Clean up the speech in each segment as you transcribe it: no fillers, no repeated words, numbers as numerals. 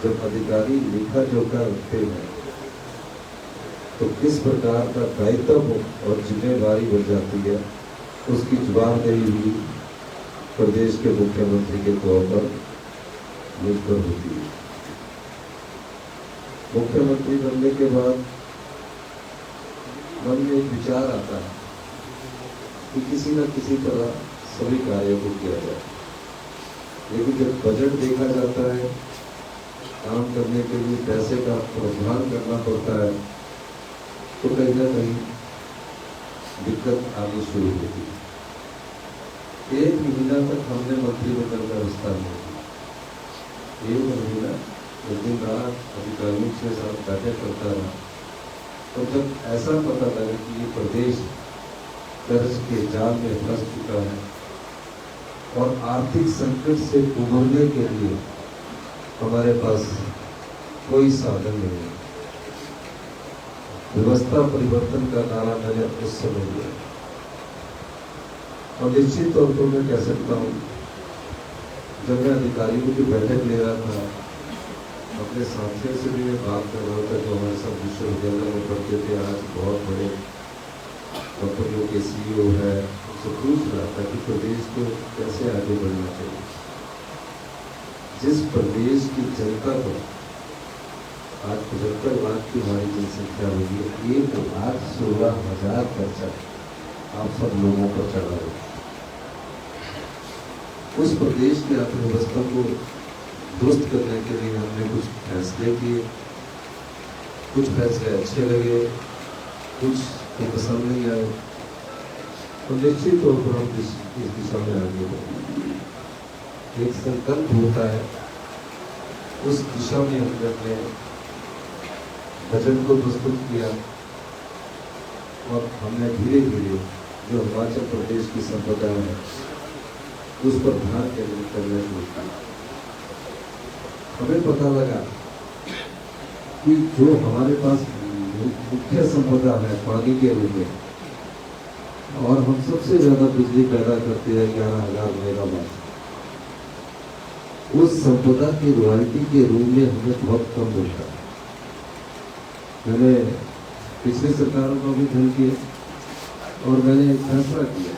जब अधिकारी लेखा जोखा रखते हैं तो किस प्रकार का दायित्व और जिम्मेवारी बढ़ जाती है, उसकी जवाबदेही भी प्रदेश के मुख्यमंत्री के तौर पर मुझ पर होती है। मुख्यमंत्री बनने के बाद मन में एक विचार आता है कि किसी न किसी तरह सभी कार्यों को किया जाए, लेकिन जब बजट देखा जाता है, काम करने के लिए पैसे का प्रावधान करना पड़ता है, तो कहीं ना कहीं दिक्कत आनी शुरू होती है। 1 महीना तक हमने मंत्रिमंडल का विस्तार नहीं किया। 1 महीना दिन रात अधिकारियों के साथ बैठक करता रहा, तो जब ऐसा पता लगा कि ये प्रदेश कर्ज के जाल में फंस चुका है और आर्थिक संकट से उभरने के लिए हमारे पास कोई साधन नहीं है, व्यवस्था परिवर्तन का नारा मैंने उस समय दिया। और निश्चित तौर पर मैं कह सकता हूँ, जब मैं अधिकारियों की बैठक ले रहा था, अपने साथियों से भी मैं बात कर रहा था जो हमारे साथ विश्वविद्यालय में पढ़ते थे, आज बहुत बड़े कंपनियों के CEO है, उनसे पूछ रहा था कि प्रदेश को कैसे आगे बढ़ना चाहिए। जिस प्रदेश की जनता को आज 75 लाख की हमारी जनसंख्या होगी, 1,16,000 खर्चा आप सब लोगों पर चढ़ा है। उस प्रदेश की अर्थव्यवस्था को दुरुस्त करने के लिए हमने कुछ फैसले किए, कुछ फैसले अच्छे लगे, कुछ को पसंद नहीं आए, तो निश्चित तौर पर हम इस दिशा में आगे बढ़े। एक संकल्प होता है, उस दिशा में हमने अपने बजट को प्रस्तुत किया और हमने धीरे धीरे जो हिमाचल प्रदेश की संपदा है उस पर ध्यान केंद्रित करने शुरू किया। हमें पता लगा कि जो हमारे पास मुख्य संपदा है पानी के रूप में, और हम सबसे ज्यादा बिजली पैदा करते हैं 11,000 मेगावाट, उस संपदा की रॉयल्टी के रूप में हमें बहुत कम मिलता है। मैंने पिछली सरकारों को भी धन किया और मैंने एक फैसला किया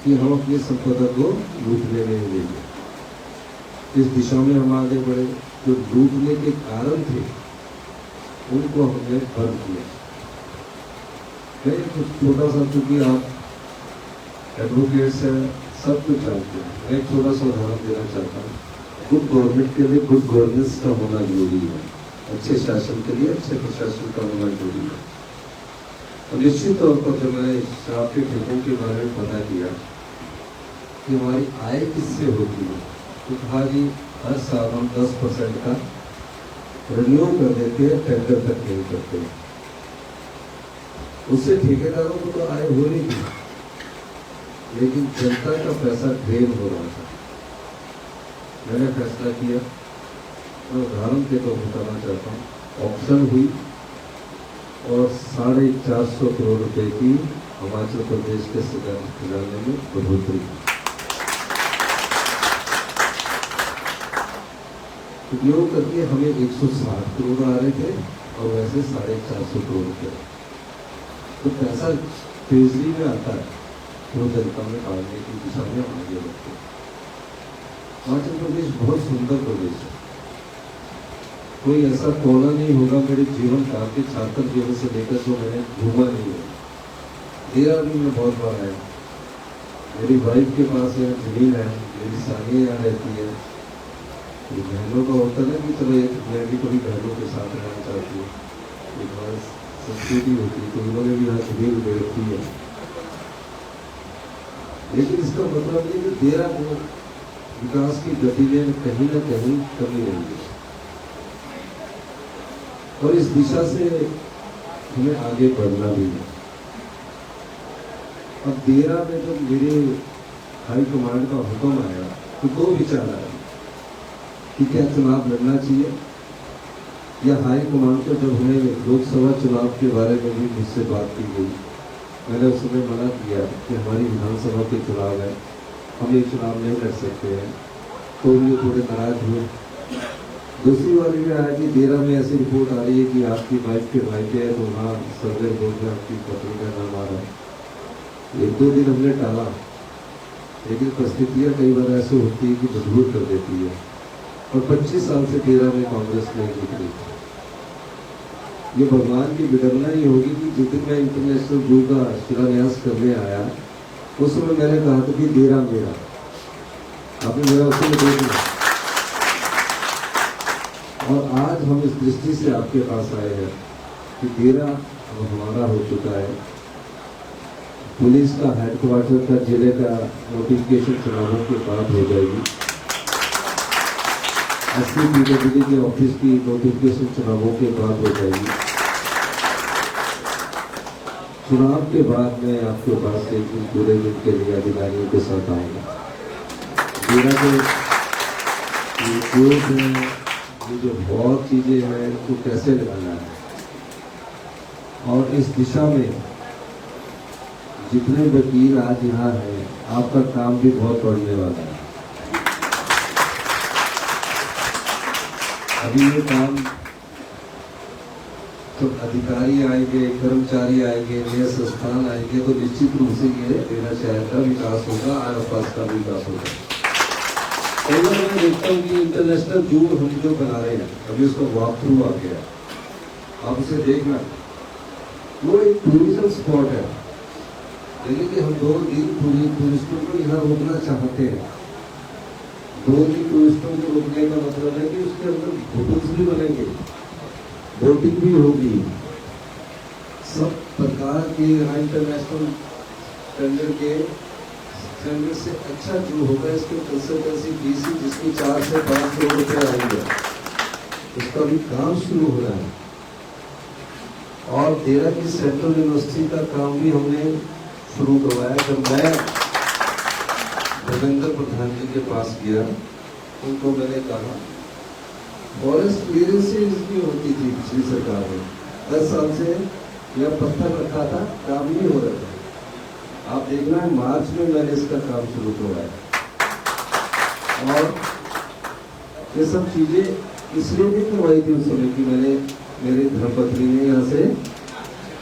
कि हम अपनी संपदा को लूटने नहीं देंगे। इस दिशा में हम आगे बढ़े। जो लूटने के कारण थे उनको हमने बंद किया। मैं कुछ छोटा सा, चूंकि आप एडवोकेट्स हैं, सब कुछ जानते हैं, मैं एक छोटा सा उदाहरण देना चाहता हूँ। गुड गवर्नमेंट के लिए गुड गवर्नेंस का होना जरूरी है, अच्छे शासन के लिए अच्छे प्रशासन का होना जरूरी है। और निश्चित तौर पर जब मैंने शराब के ठेकों के बारे में पता किया कि हमारी आय किससे होती है, तो कहा जी हर साल हम 10% का रिन्यू कर देते हैं, टेंडर तक नहीं करते हैं। उससे ठेकेदारों को तो आय हो रही थी, लेकिन जनता का पैसा ड्रेन हो रहा था। मैंने फैसला किया, मैं उदाहरण के तौर पर बताना चाहता हूँ। ऑप्शन हुई और 450 करोड़ रुपए की हिमाचल प्रदेश के खजाने में बढ़ोतरी की। उपयोग करके हमें 160 करोड़ आ रहे थे और वैसे 450 करोड़ रुपये। तो पैसा तेजी में आता है तो जनता में डालने की दिशा में आगे बढ़ते हैं। हिमाचल प्रदेश बहुत सुंदर प्रदेश है। कोई ऐसा कोना नहीं होगा मेरे जीवन काल के छात्र जीवन से लेकर जो मैंने घूमा नहीं है। देहरादून में बहुत बार आया, मेरी वाइफ के पास यहाँ जमीन है, मेरी सानिया यहाँ रहती है। ये बहनों का होता है कि चलो एक मैं भी कभी बहनों के साथ रहना चाहती हूँ, एक बार संस्कृति होती है, तो उन्होंने भी यहाँ जमीन ले रखी है। लेकिन इसका मतलब ये कि देहरादून विकास की गति में कहीं ना कहीं कमी रही है और इस दिशा से हमें आगे बढ़ना भी है। अब देहरा में जब मेरे हाई कमांड का हुक्म आया तो 2 विचार आए कि क्या चुनाव लड़ना चाहिए, या हाई कमांड को जब हमें लोकसभा चुनाव के बारे में भी मुझसे बात की गई, मैंने उस समय मना किया कि हमारी विधानसभा के चुनाव है, हम ये चुनाव नहीं लड़ सकते हैं। तो ये थोड़े नाराज हुए दूसरी वाली में आया कि 13 में ऐसी रिपोर्ट आ रही है कि आपकी वाइफ के भाई पे है, तो वहाँ सर्वे रिपोर्ट में आपकी पत्नी का नाम आ रहा है। 1-2 दिन हमने टाला, लेकिन परिस्थितियाँ कई बार ऐसी होती है कि मजबूर कर देती है, और 25 साल से 13 में कांग्रेस नहीं जीत रही। ये भगवान की विडम्बना ही होगी कि जिस दिन मैं इंटरनेशनल जू का शिलान्यास करने आया, उस समय मैंने कहा था कि 13 मेरा, आपने मेरा उसमें देख लिया। और आज हम इस दृष्टि से आपके पास आए हैं कि 13 अब हमारा हो चुका है। पुलिस का हेडक्वार्टर का जिले का नोटिफिकेशन चुनावों के बाद हो जाएगी। एसपी के ऑफिस की नोटिफिकेशन चुनावों के बाद हो जाएगी। चुनाव के बाद मैं आपके पास एक दिन पूरे दिन के लिए अधिकारियों के साथ आऊँगा। 13 ये जो बहुत चीज़ें हैं इनको कैसे लगाना है, और इस दिशा में जितने वकील आज यहाँ हैं, आपका काम भी बहुत बढ़ने वाला है। अभी ये काम जब अधिकारी आएंगे, कर्मचारी आएंगे, नए संस्थान आएंगे, तो निश्चित रूप से ये मेरा शहर का विकास होगा, आसपास का विकास होगा। कई बार मैं देखता हूँ कि इंटरनेशनल जू हम जो बना रहे हैं, अभी उसका वॉक थ्रू आ गया, आप उसे देखना, वो एक टूरिज्म स्पॉट है, लेकिन कि हम 2 दिन टूरिस्टों को यहाँ रोकना चाहते हैं। 2 दिन टूरिस्टों को रोकने का मतलब है कि उसके अंदर होटल्स भी बनेंगे, बोटिंग भी होगी, सब प्रकार के इंटरनेशनल स्टैंडर्ड से अच्छा जो होगा। इसकी कंसल्टेंसी फीस जिसकी 4 से 5 करोड़ रुपये आएंगे, उसका भी काम शुरू हो रहा है। और 13 की सेंट्रल यूनिवर्सिटी का काम भी हमने शुरू करवाया। जब मैं धर्मेंद्र प्रधान जी के पास गया, उनको मैंने कहा फॉरेस्ट क्लियरेंसेज भी होती थी पिछली सरकार में, 10 साल से यह पत्थर रखा था, काम नहीं हो रहा था। आप देखना है मार्च में मैंने इसका काम शुरू करवाया। और ये सब चीजें इसलिए भी करवाई थी उस समय कि मैंने, मेरी धर्मपत्नी ने यहाँ से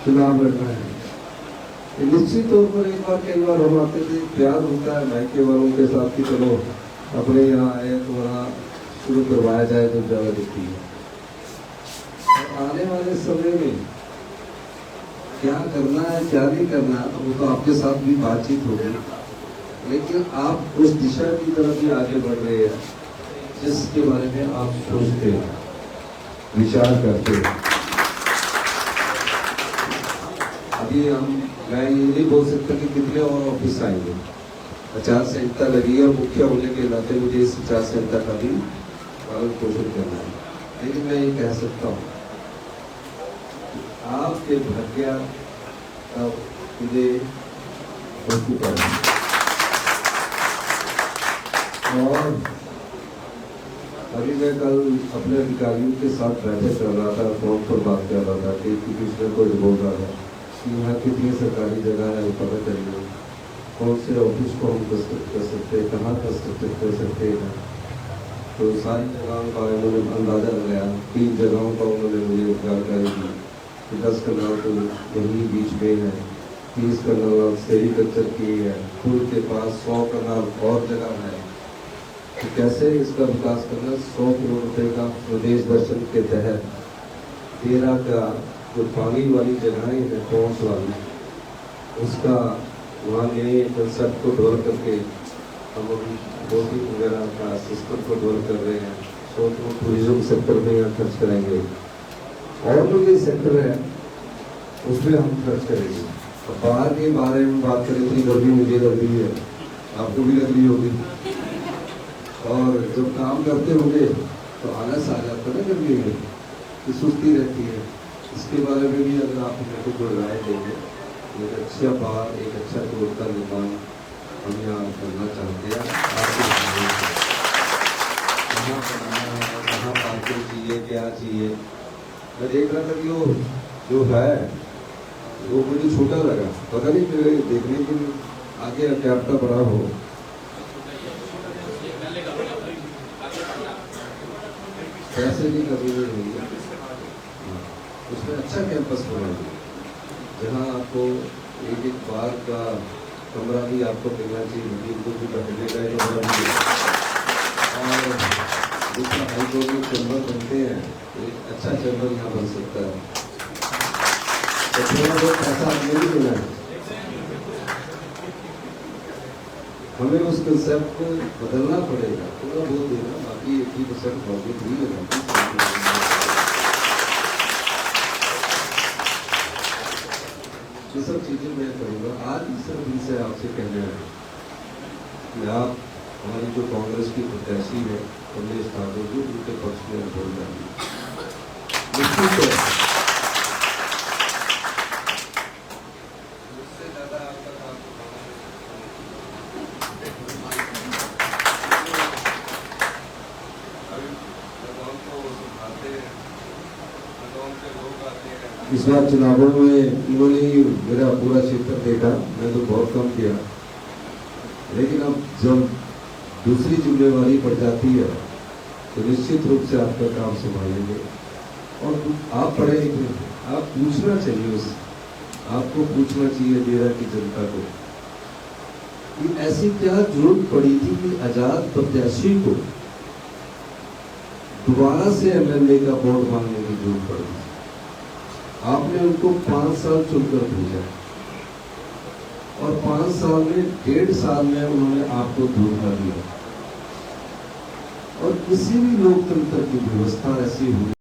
चुनाव लड़ना है। निश्चित तौर पर एक बार कई बार हम आते थे, प्यार होता है मायके वालों के साथ कि चलो अपने यहाँ आए तो वहाँ शुरू करवाया जाए तो जगह दिखती है। और आने वाले समय में क्या करना है क्या नहीं करना, वो तो आपके साथ भी बातचीत होगी, लेकिन आप उस दिशा की तरफ भी आगे बढ़ रहे हैं जिसके बारे में आप सोचते हैं, विचार करते हैं। अभी मैं ये नहीं बोल सकता कि कितने और ऑफिस आएंगे, आचार संहिता लगी है, मुख्य होने के नाते मुझे इस आचार संहिता का भी पालन पोषण करना है। लेकिन मैं ये कह सकता हूँ आपके भाग्य का मुझे हो चुका है। और अभी मैं कल अपने अधिकारियों के साथ बैठक कर रहा था, फोन पर बात कर रहा था, डिप्टी कमिश्नर को बोल रहा था कि यहाँ कितनी सरकारी जगह है वो पता करिए, कौन से ऑफिस को हम कर सकते हैं, कहाँ कंस्ट्रक्ट कर सकते हैं। तो सारी जगहों का उन्होंने अंदाज़ा लगाया, 3 जगहों का उन्होंने मुझे जानकारी दी कि 10 कनाल तो यहीं बीच में है, 30 कनाल सेरिकल्चर की है, पुल के पास 100 कनाल और जगह है। तो कैसे इसका विकास करना, 100 करोड़ रुपये का स्वदेश दर्शन के तहत 13 का जो पानी वाली जगहें हैं पहुँच वाली, उसका वहाँ नए कंसेप्ट को डेवलप करके हम बोटिंग वगैरह का सिस्टम को डेवलप कर रहे हैं। तो टूरिज्म सेक्टर में यहाँ खर्च करेंगे, और जो ये सेक्टर है उसमें हम खर्च करेंगे। अब बाहर के बारे में बात करें तो गर्मी मुझे लग रही है, आपको भी लग रही होगी, और जब काम करते होंगे तो आलस आ जाता है ना, गर्मी में कि सुस्ती रहती है। इसके बारे में भी अगर आप मेरे को कोई राय देंगे, एक अच्छा बार, एक अच्छा रोड का निर्माण हम यहाँ करना चाहते हैं। कहाँ बनाना है, कहाँ पार्किंग चाहिए, क्या चाहिए। मैं देख रहा था कि वो जो है वो मुझे छोटा लगा, पता नहीं मेरे देखने के आगे कैप्टा बड़ा हो। पैसे की कमी नहीं हुई है। हाँ, उसमें अच्छा कैंपस बनाएंगे जहाँ आपको एक एक बार का कमरा भी आपको मिलना चाहिए, उनको भी बैठने का एक कमरा भी। और दूसरा हाईकोर्ट में चैम्बर बनते हैं, एक अच्छा चैम्बर यहाँ बन सकता है, तो थोड़ा बहुत पैसा आपने भी देना है। हमें उस कंसेप्ट को बदलना पड़ेगा, थोड़ा बहुत देना, बाकी 80% प्रॉफिट नहीं लेना। ये सब चीजें मैं करूँगा। आज सिर्फ इनसे आपसे कहना है कि आप हमारी जो कांग्रेस की प्रत्याशी है कमलेश ठाकुर जी, उनके पक्ष में वोट डालिए। निश्चित है इस बार चुनावों में इन्होंने ही मेरा पूरा क्षेत्र देखा, मैं तो बहुत कम किया, लेकिन अब जब दूसरी जिम्मेवारी पड़ जाती है तो निश्चित रूप से आपका काम संभालेंगे। और आप पढ़े लिखे, आप पूछना चाहिए उस, आपको पूछना चाहिए मेरा की जनता को कि ऐसी क्या जरूरत पड़ी थी कि आजाद प्रत्याशी को दोबारा से एमएलए का वोट मांगने की जरूरत पड़ी। आपने उनको 5 साल चुनकर भेजा और 5 साल में 1.5 साल में उन्होंने आपको दूर कर दिया। और किसी भी लोकतंत्र की व्यवस्था ऐसी हुई